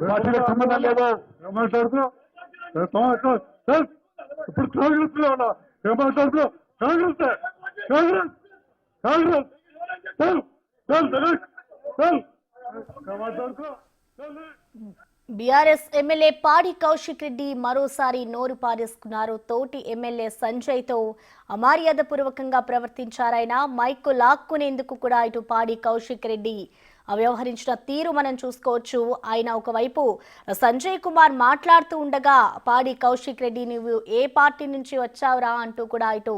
పార్టీలకు సంబంధం లేదు ఏమాట్లాడుతున్నావు ఇప్పుడు కాంగ్రెస్ లో ఉన్నా ఏమాట్లాడుతున్నావు కాంగ్రెస్ కాంగ్రెస్ కాంగ్రెస్ ఏమాట్లాడుతున్నావు బీఆర్ఎస్ ఎమ్మెల్యే పాడి కౌశిక్ రెడ్డి మరోసారి నోరు పారేసుకున్నారు. తోటి ఎమ్మెల్యే సంజయ్ తో అమర్యాదపూర్వకంగా ప్రవర్తించారాయన. మైకు లాక్కునేందుకు కూడా ఇటు పాడి కౌశిక్ రెడ్డి వ్యవహరించిన తీరు మనం చూసుకోవచ్చు. ఆయన ఒకవైపు సంజయ్ కుమార్ మాట్లాడుతూ ఉండగా పాడి కౌశిక్ రెడ్డి నువ్వు ఏ పార్టీ నుంచి వచ్చావురా అంటూ కూడా ఇటు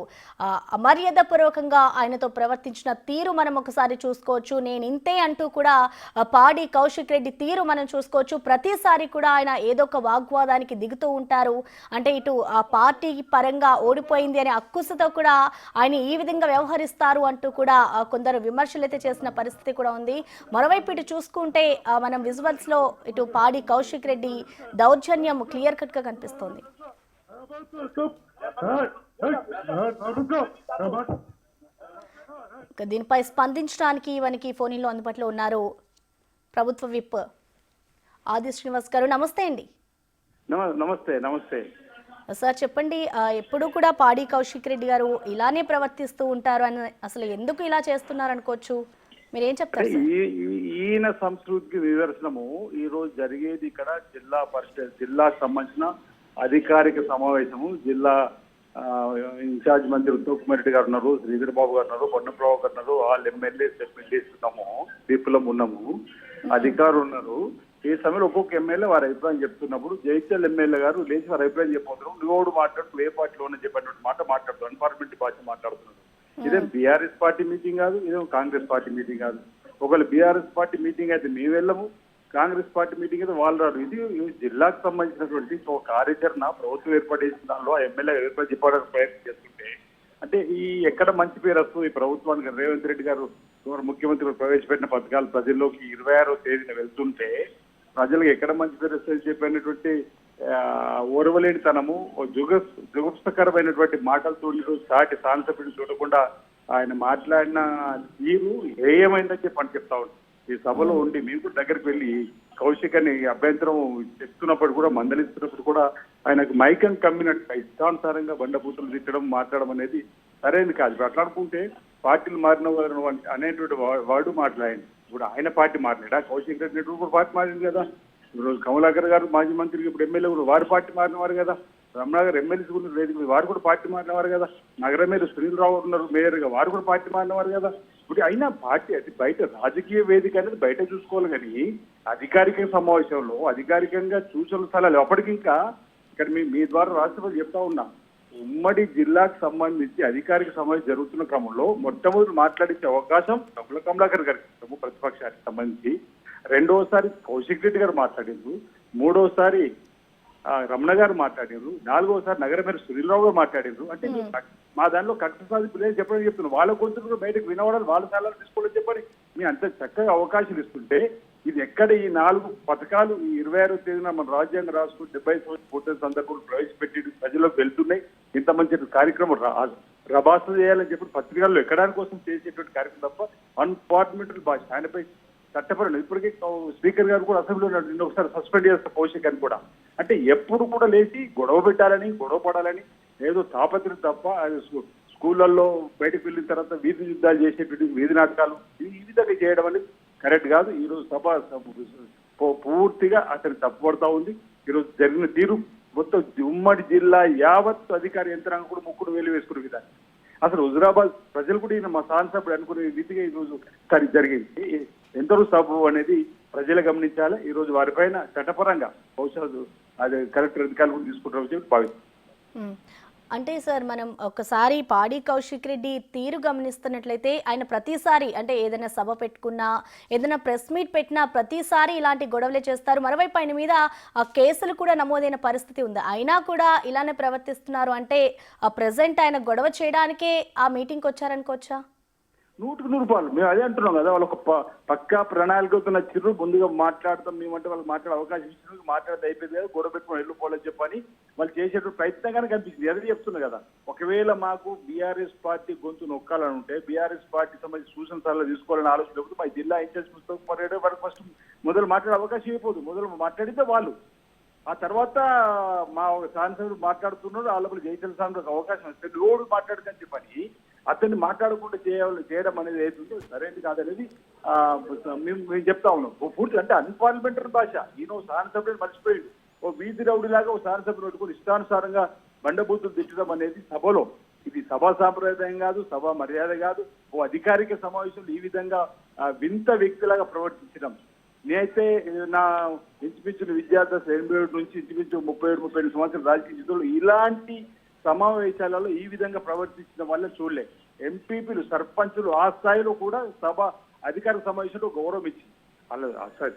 అమర్యాదపూర్వకంగా ఆయనతో ప్రవర్తించిన తీరు మనం ఒకసారి చూసుకోవచ్చు. నేను ఇంతే అంటూ కూడా పాడి కౌశిక్ రెడ్డి తీరు మనం చూసుకోవచ్చు. ప్రతిసారి కూడా ఆయన ఏదో ఒక వాగ్వాదానికి దిగుతూ ఉంటారు. అంటే ఇటు ఆ పార్టీ పరంగా ఓడిపోయింది అనే అక్కుసతో కూడా ఆయన ఈ విధంగా వ్యవహరిస్తారు అంటూ కూడా కొందరు విమర్శలు అయితే చేసిన పరిస్థితి కూడా ఉంది. మరోవైపు ఇటు చూసుకుంటే మనం విజువల్స్ లో ఇటు పాడి కౌశిక్ రెడ్డి దౌర్జన్యం క్లియర్ కట్ గా కనిపిస్తోంది. దీనిపై స్పందించడానికి మనకి ఫోన్లో అందుబాటులో ఉన్నారు ప్రభుత్వ విప్ ఆది శ్రీనివాస్ గారు. నమస్తే అండి. నమస్తే నమస్తే సార్ చెప్పండి, ఎప్పుడు కూడా పాడి కౌశిక్ రెడ్డి గారు ఇలానే ప్రవర్తిస్తూ ఉంటారు అని అసలు ఎందుకు ఇలా చేస్తున్నారు అనుకోవచ్చు, మీరేం చెప్తారు? ఈయన సంస్కృతికి నిదర్శనము ఈ రోజు జరిగేది ఇక్కడ జిల్లా పరిషత్ జిల్లాకు సంబంధించిన అధికారిక సమావేశము. జిల్లా ఇన్ఛార్జ్ మంత్రి ఉత్తమ్ కుమార్ రెడ్డి గారు ఉన్నారు, శ్రీధర్ బాబు గారు ఉన్నారు, పొన్నప్రభు గారు ఉన్నారు, వాళ్ళు ఎమ్మెల్యేస్ ఉన్నాము, దీపులం ఉన్నాము, అధికారులు ఉన్నారు. ఈ సమయంలో ఒక్కొక్క ఎమ్మెల్యే వారి అభిప్రాయం చెప్తున్నప్పుడు జైత్యాల ఎమ్మెల్యే గారు లేచి వారి అభిప్రాయం చెప్పబోతున్నారు. నువ్వు మాట్లాడుతూ ఏ పార్టీలో ఉన్న చెప్పినటువంటి మాట మాట్లాడుతూ ఎన్వైరన్మెంట్ భాష మాట్లాడుతున్నారు. ఇదేం బీఆర్ఎస్ పార్టీ మీటింగ్ కాదు, ఇదేం కాంగ్రెస్ పార్టీ మీటింగ్ కాదు. ఒకవేళ బీఆర్ఎస్ పార్టీ మీటింగ్ అయితే మేము వెళ్ళము, కాంగ్రెస్ పార్టీ మీటింగ్ అయితే వాళ్ళు రాదు. ఇది జిల్లాకు సంబంధించినటువంటి ఒక కార్యాచరణ ప్రభుత్వం ఏర్పాటు చేసిన దానిలో ఎమ్మెల్యే ఏర్పాటు చెప్పడానికి ప్రయత్నం చేస్తుంటే అంటే ఈ ఎక్కడ మంచి పేరు వస్తుంది ఈ ప్రభుత్వానికి. రేవంత్ రెడ్డి గారు ముఖ్యమంత్రి ప్రవేశపెట్టిన పథకాలు ప్రజల్లోకి 26వ తేదీన వెళ్తుంటే ప్రజలకు ఎక్కడ మంచి పేరు వస్తుంది చెప్పినటువంటి ఓర్వలేనితనము, జుగుప్సకరమైనటువంటి మాటలతో సాటి సాంసభ్యుని చూడకుండా ఆయన మాట్లాడిన తీరు ఏమైందని చెప్పని చెప్తా ఉన్నాం. ఈ సభలో ఉండి మేము కూడా దగ్గరికి వెళ్ళి కౌశిక్ అని అభ్యంతరం చెప్తున్నప్పుడు కూడా మందలిస్తున్నప్పుడు కూడా ఆయనకు మైకం కమ్మినట్టు ఇష్టానుసారంగా బండబూతులు తిట్టడం మాట్లాడడం అనేది సరైనది కాదు. ఇప్పుడు అట్లాడుకుంటే పార్టీలు మారిన వారు అనేటువంటి వాడు మాట్లాడింది. ఇప్పుడు ఆయన పార్టీ మాట్లాడా, కౌశిక్ రెడ్డి కూడా పార్టీ మారింది కదా. ఇప్పుడు కమలాకర్ గారు మాజీ మంత్రికి ఇప్పుడు ఎమ్మెల్యే కూడా వారు పార్టీ మారినవారు కదా. రమణ గారు ఎమ్మెల్యేస్ కూడా లేదు, వారు కూడా పార్టీ మారినవారు కదా. నగర మేయర్ సునీల్ ఉన్నారు మేయర్గా, వారు కూడా పార్టీ మారినవారు కదా. ఇప్పుడు అయినా పార్టీ అది బయట రాజకీయ వేదిక అనేది బయట చూసుకోవాలి కానీ అధికారిక సమావేశంలో అధికారికంగా సూచనల స్థలాలు అప్పటికింకా ఇక్కడ మీ ద్వారా రాష్ట్రపతి చెప్తా ఉన్నా ఉమ్మడి జిల్లాకు సంబంధించి అధికారిక సమావేశం జరుగుతున్న క్రమంలో మొట్టమొదటి మాట్లాడించే అవకాశం కమలాకర్ గారికి ఇస్తాము ప్రతిపక్షానికి సంబంధించి. రెండోసారి కౌశిక్ రెడ్డి గారు మాట్లాడారు, మూడోసారి రమణ గారు మాట్లాడారు, నాలుగోసారి నగర మేయర్ సునీల్రావు గారు మాట్లాడారు. అంటే మా దానిలో కక్ష సాధింపు లేదు చెప్పని చెప్తున్నారు. వాళ్ళ గొంతులు బయటకు వినవడాలి, వాళ్ళ సార్లు తీసుకోవాలని చెప్పని మీ అంత చక్కగా అవకాశాలు ఇస్తుంటే ఇది ఎక్కడ ఈ 4 పథకాలు ఈ 26వ తేదీన మన రాజ్యాంగం రాసుకుని 70 సంవత్సరాలు పూర్తయిన సందర్భంలో ప్రవేశపెట్టి ప్రజల్లోకి వెళ్తున్నాయి. ఇంత మంచి కార్యక్రమం రభాస చేయాలని చెప్పి పత్రికల్లో ఎక్కడానికి కోసం చేసేటువంటి కార్యక్రమం తప్ప అన్పార్లమెంటరీ భాష ఆయనపై చట్టపరం. ఇప్పటికే స్పీకర్ గారు కూడా అసెంబ్లీలో నిన్న ఒకసారి సస్పెండ్ చేస్తారు కౌశిక్ అని కూడా. అంటే ఎప్పుడు కూడా లేచి గొడవ పెట్టాలని గొడవ పడాలని ఏదో తాపత్రం తప్ప స్కూళ్ళల్లో బయటకు వెళ్ళిన తర్వాత వీధి యుద్ధాలు చేసేటువంటి వీధి నాటకాలు ఈ విధంగా చేయడం అనేది కరెక్ట్ కాదు. ఈరోజు సభ పూర్తిగా అతను తప్పుపడతా ఉంది. ఈరోజు జరిగిన తీరు మొత్తం ఉమ్మడి జిల్లా యావత్ అధికార యంత్రాంగం కూడా ముక్కుడు వేలు వేసుకునే విధానం. అసలు హుజురాబాద్ ప్రజలు కూడా ఈయన మా సాన్సభ్యుడు అనుకునే రీతిగా ఈరోజు జరిగింది. ఎందరూ సభ అనేది ప్రజలు గమనించాలి. ఈరోజు వారిపైన చట్టపరంగా బహుశా అదే కలెక్టర్ అధికారులు కూడా తీసుకుంటారని చెప్పి భావిస్తున్నాం. అంటే సార్ మనం ఒకసారి పాడి కౌశిక్ రెడ్డి తీరు గమనిస్తున్నట్లయితే ఆయన ప్రతిసారి అంటే ఏదైనా సభ పెట్టుకున్నా ఏదైనా ప్రెస్ మీట్ పెట్టినా ప్రతిసారి ఇలాంటి గొడవలే చేస్తారు. మరోవైపు ఆయన మీద కేసులు కూడా నమోదైన పరిస్థితి ఉంది. అయినా కూడా ఇలానే ప్రవర్తిస్తున్నారు అంటే ప్రెసెంట్ ఆయన గొడవ చేయడానికే ఆ మీటింగ్కి వచ్చారనుకోవచ్చా? 100% మేము అదే అంటున్నాం కదా. వాళ్ళు ఒక పక్కా ప్రణాళికతో నచ్చిర్రు, ముందుగా మాట్లాడతాం మేమంటే వాళ్ళకి మాట్లాడే అవకాశం ఇచ్చినందుకు మాట్లాడితే అయిపోయింది కదా, గొడవ పెట్టుకుని వెళ్ళిపోవాలని చెప్పని వాళ్ళు చేసేటువంటి ప్రయత్నంగానే కనిపిస్తుంది. అదే చెప్తున్నా కదా, ఒకవేళ మాకు బీఆర్ఎస్ పార్టీ గొంతు నొక్కాలని ఉంటే, బీఆర్ఎస్ పార్టీ సంబంధించి సూచన సలహాలు తీసుకోవాలని ఆలోచన లేకపోతే మా జిల్లా ఇన్ఛార్జ్ పుస్తకం పర్యటన వారికి ఫస్ట్ మొదలు మాట్లాడే అవకాశం అయిపోదు. మొదలు మాట్లాడితే వాళ్ళు ఆ తర్వాత మా సాంసదుడు మాట్లాడుతున్నారు, వాళ్ళ జయచంద్ర సాంసకు అవకాశం ఇస్తే లోడు మాట్లాడుకని చెప్పని అతన్ని మాట్లాడకుండా చేయడం అనేది ఏదో సరైనది కాదనేది మేము చెప్తా ఉన్నాం. పూర్తి అంటే అన్పార్లమెంటరీ భాష. ఈయన శాసనసభ్యుడు మర్చిపోయింది, ఓ వీధి రౌడీలాగా ఓ శాసనసభ్యుడు పెట్టుకుని ఇష్టానుసారంగా బండబూతులు తిట్టడం అనేది సభలో ఇది సభా సాంప్రదాయం కాదు, సభా మర్యాద కాదు. ఓ అధికారిక సమావేశంలో ఈ విధంగా వింత వ్యక్తిలాగా ప్రవర్తించడం. నేనైతే నా ఇంచుమించు విద్యార్థి 87 నుంచి ఇంచుమించు 37-38 సంవత్సరాలు రాజకీయ జీవితంలో ఇలాంటి సమావేశాలలో ఈ విధంగా ప్రవర్తించడం వల్ల చూడలే. ఎంపీపీలు, సర్పంచులు ఆ స్థాయిలో కూడా సభ అధికార సమావేశంలో గౌరవం ఇచ్చింది. వాళ్ళు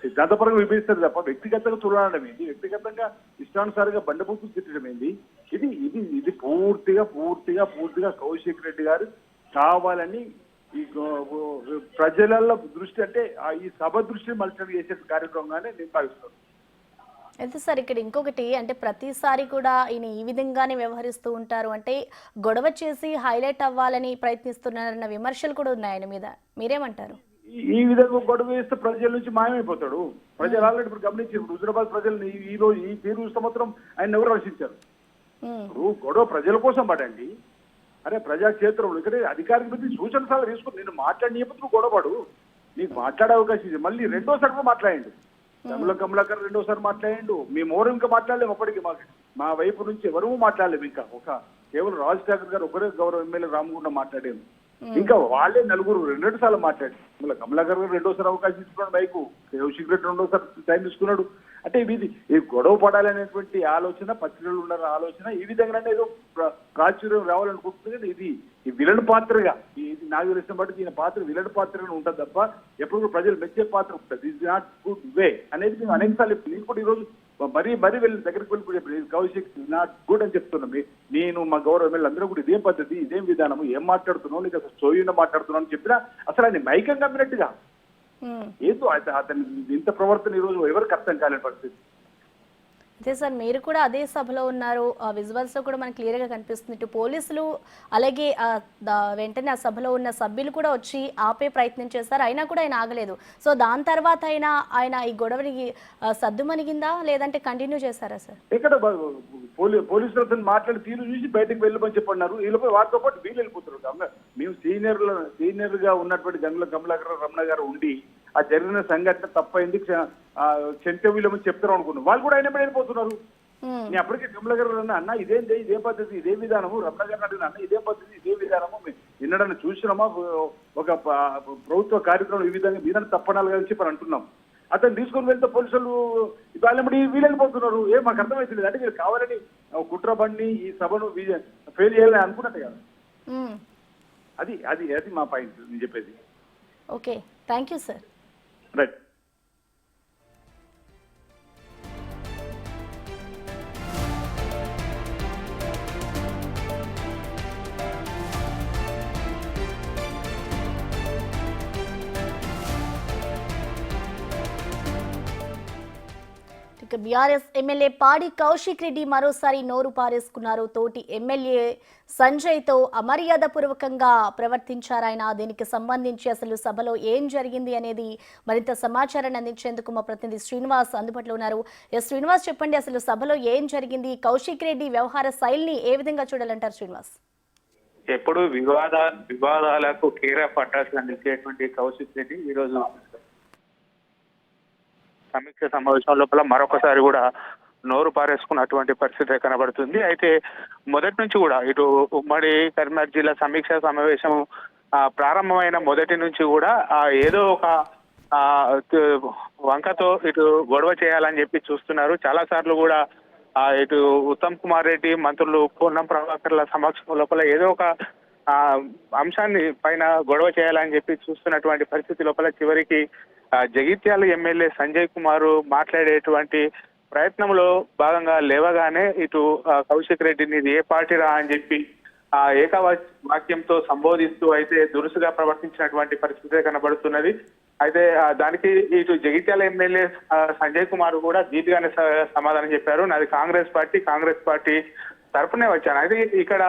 సిద్ధాంతపరంగా విభజిస్తారు తప్ప వ్యక్తిగతంగా చూడడం ఏంటి, వ్యక్తిగతంగా ఇష్టానుసారంగా బండబూతులు తిట్టడం ఏంటి, ఇది ఇది ఇది పూర్తిగా కౌశిక్ రెడ్డి గారు కావాలని ఈ ప్రజల దృష్టి అంటే ఈ సభ దృష్టిని మలచడం చేసే కార్యక్రమంగానే నేను భావిస్తున్నాను. అయితే సార్ ఇక్కడ ఇంకొకటి అంటే ప్రతిసారి కూడా ఈయన ఈ విధంగానే వ్యవహరిస్తూ ఉంటారు అంటే గొడవ చేసి హైలైట్ అవ్వాలని ప్రయత్నిస్తున్నారన్న విమర్శలు కూడా ఉన్నాయి ఆయన మీద, మీరేమంటారు? ఈ విధంగా గొడవ వేస్తే ప్రజల నుంచి మాయమైపోతాడు. ప్రజలు ఆల్రెడీ ఇప్పుడు గమనించారు. హుజురాబాద్ ప్రజలు ఈ రోజు ఈ తీరు సంవత్సరం ఆయన ఎవరు రక్షించారు? గొడవ ప్రజల కోసం పడండి. అరే ప్రజాక్షేత్రంలో ఇక్కడ అధికారికి ప్రతి సూచన సలహా తీసుకుని నేను మాట్లాడినప్పుడు గొడవపడు, నీకు మాట్లాడే అవకాశం ఇది. మళ్ళీ రెండోసారి కూడా మాట్లాడండి. కమలాకర్ రెండోసారి మాట్లాడండు. మేము ఎవరు ఇంకా మాట్లాడలేము. అప్పటికి మా వైపు నుంచి ఎవరూ మాట్లాడలేము. ఇంకా కేవలం రాజ్ ఠాకూర్ గారు ఒకరే గౌరవ ఎమ్మెల్యే రామగుండ మాట్లాడాము. ఇంకా వాళ్ళే నలుగురు 2 సార్లు మాట్లాడి కమలాకర్ గారు రెండోసారి అవకాశం తీసుకున్నాడు, మైకు కౌశిక్ రెడ్డి రెండోసారి టైం తీసుకున్నాడు. అంటే ఇది గొడవ పడాలనేటువంటి ఆలోచన, పత్రికలు ఉన్న ఆలోచన ఈ విధంగానే ఏదో ప్రాచుర్యం రావాలనుకుంటుంది. ఇది ఈ విలన్ పాత్రగా ఇది నాకు తెలిసిన బట్టి ఈయన పాత్ర విలన్ పాత్రగా ఉంటుంది తప్ప ఎప్పుడు ప్రజలు మెచ్చే పాత్ర ఉంటుంది. ఇది నాట్ గుడ్ వే అనేది మేము అనేకసార్లు నేను కూడా ఈరోజు మరీ వెళ్ళి దగ్గరికి వెళ్ళి కౌశిక్ నాట్ గుడ్ అని చెప్తున్నాం. నేను మా గౌరవ ఎమ్మెల్యే అందరూ కూడా ఇదేం పద్ధతి, ఇదేం విధానం, ఏం మాట్లాడుతున్నావు, నీకు అసలు సోయుండా మాట్లాడుతున్నావు అని చెప్పినా అసలు ఆయన మైకం కమ్మినట్టుగా ఏదో అతని ఇంత ప్రవర్తన ఈరోజు ఎవరికి అర్థం కాలేని పరిస్థితి. అదే సార్, మీరు కూడా అదే సభలో ఉన్నారు, ఆ విజువల్స్ లో కూడా మనకు క్లియర్ గా కనిపిస్తుంది. ఇటు పోలీసులు అలాగే వెంటనే ఆ సభలో ఉన్న సభ్యులు కూడా వచ్చి ఆపే ప్రయత్నం చేస్తారు, అయినా కూడా ఆయన ఆగలేదు. సో దాని తర్వాత ఆయన ఈ గొడవని సద్దుమణిగిందా లేదంటే కంటిన్యూ చేశారా సార్? ఇక్కడ పోలీసులతో మాట్లాడి తీరు చూసి బయటకు వెళ్ళమని చెప్పన్నారు. వీళ్ళపై వారితో పాటు వీళ్ళు వెళ్ళిపోతున్నారు. మేము సీనియర్ గా ఉన్నటువంటి గంగుల కమలాకర్ రమణ గారు ఉండి ఆ జరిగిన సంఘటన తప్పైంది చెంతవీళ్ళమని చెప్తారు అనుకున్నాం. వాళ్ళు కూడా ఆయన వెళ్ళిపోతున్నారు. నేను అప్పటికే కమలాకర్ అన్న ఇదే పద్ధతి, ఇదే విధానము, రమణ గారు అడిగిన అన్న ఇదే పద్ధతి, ఇదే విధానము వినడాన్ని చూసినామా, ఒక ప్రభుత్వ కార్యక్రమం ఈ విధంగా మీదని తప్పనాలు కలిసి చెప్పని అంటున్నాం. అతను తీసుకొని వెళ్తే పోలీసులు వాళ్ళని వీళ్ళైపోతున్నారు. మాకు అర్థమవుతుంది అంటే మీరు కావాలని కుట్ర బండి ఈ సభను ఫెయిల్ చేయాలని అనుకున్నట్టు కదా. అది మా పాయింట్ నేను చెప్పేది. Okay, thank you sir. Right. BRS MLA పాడి కౌశిక్ రెడ్డి మరోసారి నోరు పారేసుకున్నారు. తోటి ఎమ్మెల్యే సంజయ్ తో అమర్యాద పూర్వకంగా ప్రవర్తించారాయన. దీనికి సంబంధించి అసలు సభలో ఏం జరిగింది అనేది మరింత సమాచారాన్ని అందించేందుకు మా ప్రతినిధి శ్రీనివాస్ అందుబాటులో ఉన్నారు. శ్రీనివాస్, చెప్పండి, అసలు సభలో ఏం జరిగింది? కౌశిక్ రెడ్డి వ్యవహార శైలిని ఏ విధంగా చూడాలంటారు శ్రీనివాస్? ఎప్పుడు వివాదాలకు కేరా పట్టాల్సి అందించేటువంటి కౌశిక్ రెడ్డి ఈరోజు సమీక్ష సమావేశం లోపల మరొకసారి కూడా నోరు పారేసుకున్నటువంటి పరిస్థితి కనబడుతుంది. అయితే మొదటి నుంచి కూడా ఇటు ఉమ్మడి కరీంనగర్ జిల్లా సమీక్ష సమావేశం ప్రారంభమైన మొదటి నుంచి కూడా ఏదో ఒక వంకతో ఇటు గొడవ చేయాలని చెప్పి చూస్తున్నారు. చాలా సార్లు కూడా ఇటు ఉత్తమ్ కుమార్ రెడ్డి, మంత్రులు పొన్నం ప్రభాకర్ల సమక్షం లోపల ఏదో ఒక అంశాన్ని పైన గొడవ చేయాలని చెప్పి చూస్తున్నటువంటి పరిస్థితి లోపల చివరికి జగిత్యాల ఎమ్మెల్యే సంజయ్ కుమార్ మాట్లాడేటువంటి ప్రయత్నంలో భాగంగా లేవగానే ఇటు కౌశిక్ రెడ్డిని ఏ పార్టీ రా అని చెప్పి వాక్యంతో సంబోధిస్తూ అయితే దురుసుగా ప్రవర్తించినటువంటి పరిస్థితి కనబడుతున్నది. అయితే దానికి ఇటు జగిత్యాల ఎమ్మెల్యే సంజయ్ కుమార్ కూడా ధీటుగానే సమాధానం చెప్పారు. నాది కాంగ్రెస్ పార్టీ తరపునే వచ్చాను. అయితే ఇక్కడ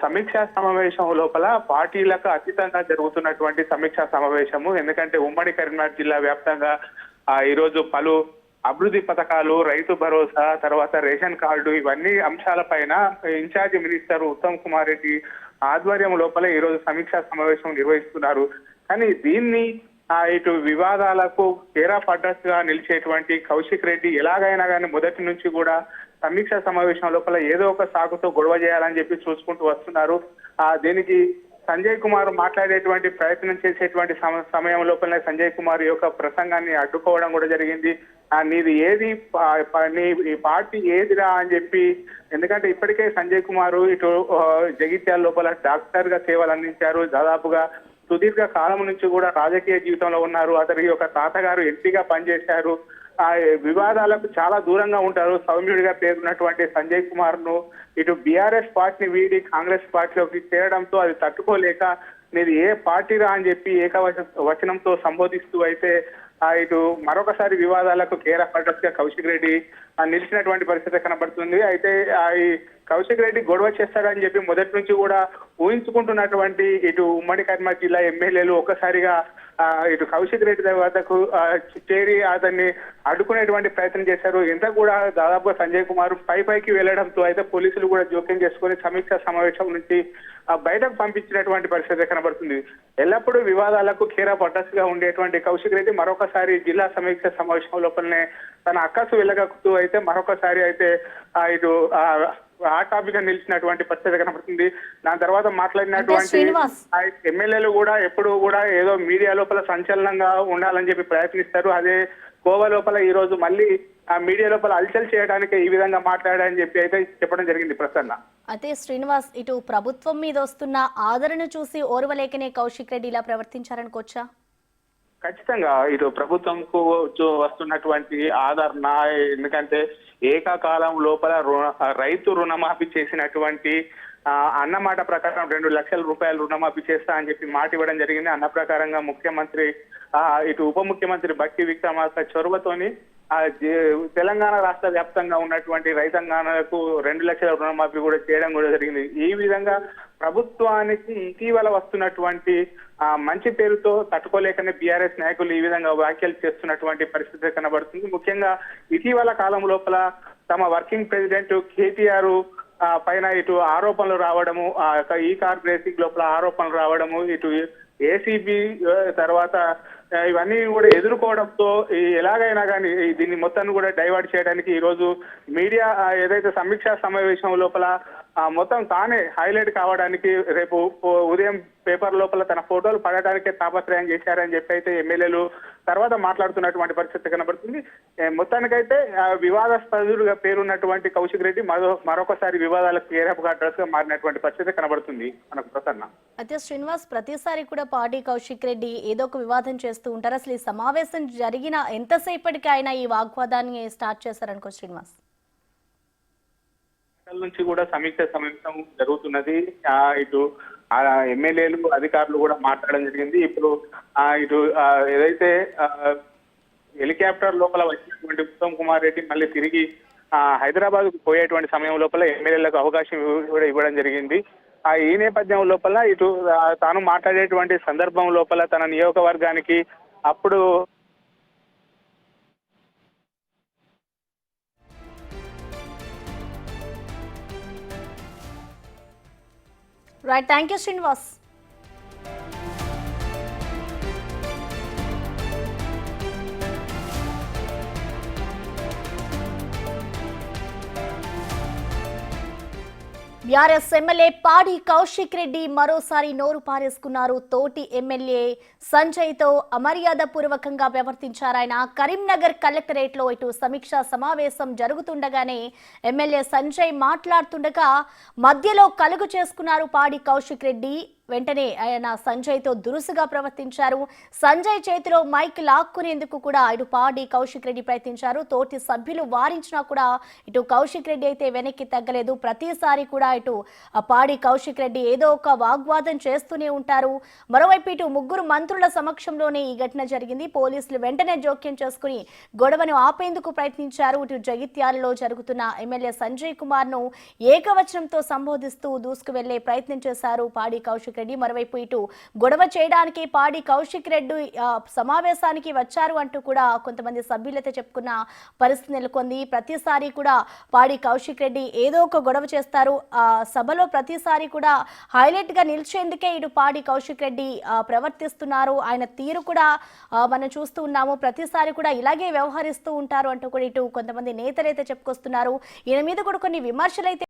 సమీక్షా సమావేశం లోపల పార్టీలకు అతీతంగా జరుగుతున్నటువంటి సమీక్షా సమావేశము. ఎందుకంటే ఉమ్మడి కరీంనగర్ జిల్లా వ్యాప్తంగా ఈరోజు పలు అభివృద్ధి పథకాలు, రైతు భరోసా, తర్వాత రేషన్ కార్డు, ఇవన్నీ అంశాలపైన ఇన్ఛార్జి మినిస్టర్ ఉత్తమ్ కుమార్ రెడ్డి ఆధ్వర్యం లోపల ఈరోజు సమీక్షా సమావేశం నిర్వహిస్తున్నారు. కానీ దీన్ని ఇటు వివాదాలకు కేరాఫ్ అడ్రస్ గా నిలిచేటువంటి కౌశిక్ రెడ్డి ఎలాగైనా కానీ మొదటి నుంచి కూడా సమీక్షా సమావేశం లోపల ఏదో ఒక సాకుతో గొడవ చేయాలని చెప్పి చూసుకుంటూ వస్తున్నారు. దీనికి సంజయ్ కుమార్ మాట్లాడేటువంటి ప్రయత్నం చేసేటువంటి సమయం లోపలనే సంజయ్ కుమార్ యొక్క ప్రసంగాన్ని అడ్డుకోవడం కూడా జరిగింది. నీది ఏది, నీ పార్టీ ఏదిరా అని చెప్పి. ఎందుకంటే ఇప్పటికే సంజయ్ కుమార్ ఇటు జగిత్యాల లోపల డాక్టర్ గా సేవలు అందించారు. దాదాపుగా సుదీర్ఘ కాలం నుంచి కూడా రాజకీయ జీవితంలో ఉన్నారు. అతని యొక్క తాతగారు ఎంపీగా పనిచేశారు. వివాదాలకు చాలా దూరంగా ఉంటారు. సౌమ్యుడిగా పేరున్నటువంటి సంజయ్ కుమార్ ను ఇటు బీఆర్ఎస్ పార్టీని వీడి కాంగ్రెస్ పార్టీలోకి చేరడంతో అది తట్టుకోలేక నీది ఏ పార్టీరా అని చెప్పి ఏకవచనంతో సంబోధిస్తూ అయితే ఇటు మరొకసారి వివాదాలకు కేరాఫ్ అడ్రస్ గా కౌశిక్ రెడ్డి నిలిచినటువంటి పరిస్థితి కనబడుతుంది. అయితే ఈ కౌశిక్ రెడ్డి గొడవ చేస్తాడని చెప్పి మొదటి నుంచి కూడా ఊహించుకుంటున్నటువంటి ఇటు ఉమ్మడి కరీంనగర్ జిల్లా ఎమ్మెల్యేలు ఒక్కసారిగా ఇటు కౌశిక్ రెడ్డి వద్దకు చేరి అతన్ని అడ్డుకునేటువంటి ప్రయత్నం చేశారు. ఇంత కూడా దాదాపుగా సంజయ్ కుమార్ పైకి వెళ్లడంతో అయితే పోలీసులు కూడా జోక్యం చేసుకుని సమీక్షా సమావేశం నుంచి బయటకు పంపించినటువంటి పరిస్థితి కనబడుతుంది. ఎల్లప్పుడూ వివాదాలకు కేరాఫ్ అడ్రస్ గా ఉండేటువంటి కౌశిక్ రెడ్డి మరొకసారి జిల్లా సమీక్ష సమావేశం లోపలనే తన అక్కసు వెళ్ళగక్కుతూ అయితే మరొకసారి అయితే ఇటు ఆ టాపిక్ గా నిలిచినటువంటి పరిస్థితి కనబడుతుంది. దాని తర్వాత మాట్లాడినటువంటి ఎమ్మెల్యేలు కూడా ఎప్పుడు కూడా ఏదో మీడియా లోపల సంచలనంగా ఉండాలని చెప్పి ప్రయత్నిస్తారు. అదే కోవా లోపల ఈ రోజు మళ్ళీ ఆ మీడియా లోపల అల్చల్ చేయడానికి ఈ విధంగా మాట్లాడారని చెప్పి అయితే చెప్పడం జరిగింది. ప్రసన్న అయితే శ్రీనివాస్, ఇటు ప్రభుత్వం మీద వస్తున్న ఆదరణ చూసి ఓర్వలేకనే కౌశిక్ రెడ్డి ఇలా ప్రవర్తించారనుకోవచ్చా? ఖచ్చితంగా ఇటు ప్రభుత్వంకు వస్తున్నటువంటి ఆదరణ, ఎందుకంటే ఏకకాలం లోపల రైతు రుణమాఫీ చేసినటువంటి అన్నమాట ప్రకారం 2 లక్షల రూపాయలు రుణమాఫీ చేస్తా అని చెప్పి మాట ఇవ్వడం జరిగింది. అన్న ప్రకారంగా ముఖ్యమంత్రి ఇటు ఉప ముఖ్యమంత్రి బట్టి విక్రమార్క చొరవతోని తెలంగాణ రాష్ట్ర వ్యాప్తంగా ఉన్నటువంటి రైతాంగాలకు 2 లక్షల రుణమాఫీ కూడా చేయడం కూడా జరిగింది. ఈ విధంగా ప్రభుత్వానికి ఇటీవల వస్తున్నటువంటి మంచి పేరుతో తట్టుకోలేకనే బీఆర్ఎస్ నాయకులు ఈ విధంగా వ్యాఖ్యలు చేస్తున్నటువంటి పరిస్థితి కనబడుతుంది. ముఖ్యంగా ఇటీవల కాలం లోపల తమ వర్కింగ్ ప్రెసిడెంట్ కేటీఆర్ పైన ఇటు ఆరోపణలు రావడము, ఈ కార్ రేసింగ్ లోపల ఆరోపణలు రావడము, ఇటు ఏసీబీ తర్వాత ఇవన్నీ కూడా ఎదుర్కోవడంతో ఎలాగైనా కానీ దీన్ని మొత్తాన్ని కూడా డైవర్ట్ చేయడానికి ఈ రోజు మీడియా ఏదైతే సమీక్షా సమావేశం లోపల మొత్తం తానే హైలైట్ కావడానికి రేపు ఉదయం పేపర్ లోపల తన ఫోటోలు పడటానికే తాపత్రయం చేశారని చెప్పి అయితే ఎమ్మెల్యేలు తర్వాత మాట్లాడుతున్నటువంటి పరిస్థితి కనబడుతుంది. మొత్తానికైతే వివాదాస్పదులుగా పేరున్నటువంటి కౌశిక్ రెడ్డి మరొకసారి వివాదాలకు కేరాఫ్ అడ్రస్ గా మారినటువంటి పరిస్థితి కనబడుతుంది మనకు. ప్రసన్న అయితే శ్రీనివాస్, ప్రతిసారి కూడా పార్టీ కౌశిక్ రెడ్డి ఏదో ఒక వివాదం చేస్తూ ఉంటారు. అసలు ఈ సమావేశం జరిగిన ఎంతసేపటికి ఆయన ఈ వాగ్వాదాన్ని స్టార్ట్ చేశారనుకో శ్రీనివాస్? నుంచి కూడా సమీక్ష సమావేశం జరుగుతున్నది. ఇటు ఎమ్మెల్యేలు అధికారులు కూడా మాట్లాడడం జరిగింది. ఇప్పుడు ఇటు ఏదైతే హెలికాప్టర్ లోపల వచ్చినటువంటి ఉత్తమ్ కుమార్ రెడ్డి మళ్ళీ తిరిగి హైదరాబాద్ కు పోయేటువంటి సమయం లోపల ఎమ్మెల్యేలకు అవకాశం కూడా ఇవ్వడం జరిగింది. ఈ నేపథ్యం లోపల ఇటు తాను మాట్లాడేటువంటి సందర్భం లోపల తన నియోజకవర్గానికి అప్పుడు right, thank you Srinivas. BRS MLA పాడి కౌశిక్ రెడ్డి మరోసారి నోరు పారేసుకున్నారు. తోటి ఎమ్మెల్యే సంజయ్ తో అమర్యాద పూర్వకంగా వ్యవహరించారాయన. కరీంనగర్ కలెక్టరేట్ లో ఇటు సమీక్షా సమావేశం జరుగుతుండగానే ఎమ్మెల్యే సంజయ్ మాట్లాడుతుండగా మధ్యలో కలుగు చేసుకున్నారు పాడి కౌశిక్ రెడ్డి. వెంటనే ఆయన సంజయ్తో దురుసుగా ప్రవర్తించారు. సంజయ్ చేతిలో మైక్ లాక్కునేందుకు కూడా ఇటు పాడి కౌశిక్ రెడ్డి ప్రయత్నించారు. తోటి సభ్యులు వారించినా కూడా ఇటు కౌశిక్ రెడ్డి అయితే వెనక్కి తగ్గలేదు. ప్రతిసారి కూడా ఇటు పాడి కౌశిక్ రెడ్డి ఏదో ఒక వాగ్వాదం చేస్తూనే ఉంటారు. మరోవైపు ఇటు ముగ్గురు మంత్రుల సమక్షంలోనే ఈ ఘటన జరిగింది. పోలీసులు వెంటనే జోక్యం చేసుకుని గొడవను ఆపేందుకు ప్రయత్నించారు. ఇటు జగిత్యాలలో జరుగుతున్న ఎమ్మెల్యే సంజయ్ కుమార్ ను ఏకవచనంతో సంబోధిస్తూ దూసుకు వెళ్లే ప్రయత్నం చేశారు పాడి కౌశిక్ రెడ్డి. మరోవైపు ఇటు గొడవ చేయడానికి పాడి కౌశిక్ రెడ్డి సమావేశానికి వచ్చారు అంటూ కూడా కొంతమంది సభ్యులైతే చెప్పుకున్న పరిస్థితి నెలకొంది. ప్రతిసారి కూడా పాడి కౌశిక్ రెడ్డి ఏదో ఒక గొడవ చేస్తారు. సభలో ప్రతిసారి కూడా హైలైట్ గా నిలిచేందుకే ఇటు పాడి కౌశిక్ రెడ్డి ప్రవర్తిస్తున్నారు. ఆయన తీరు కూడా మనం చూస్తూ ఉన్నాము. ప్రతిసారి కూడా ఇలాగే వ్యవహరిస్తూ ఉంటారు అంటూ కూడా ఇటు కొంతమంది నేతలైతే చెప్పుకొస్తున్నారు. ఈయన మీద కూడా కొన్ని విమర్శలు అయితే